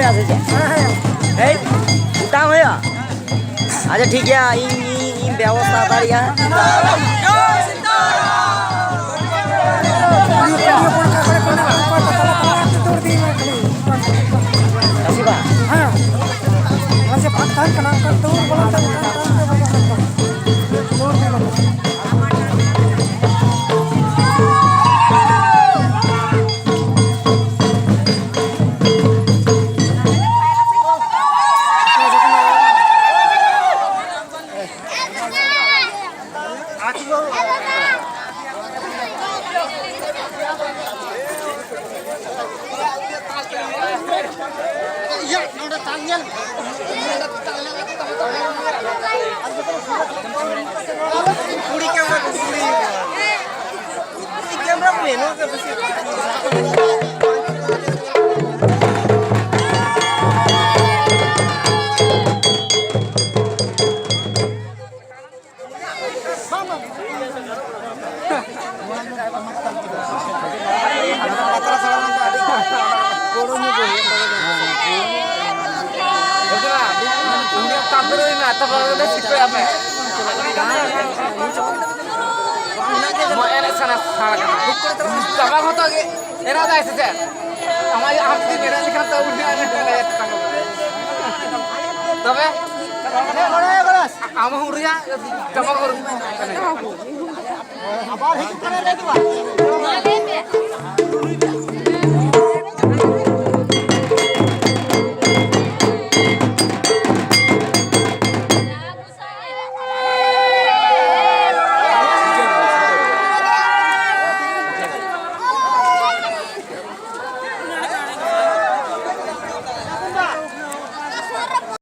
আছে এই উঠাম হয়ে আচ্ছা ঠিক আছে ই ব্যবস্থা তাড়িয়া আসিবা হ্যাঁ আচ্ছা ভাত খান কেন দৌড় বলা তবে আমার উড়িয়া জমা করুন আবার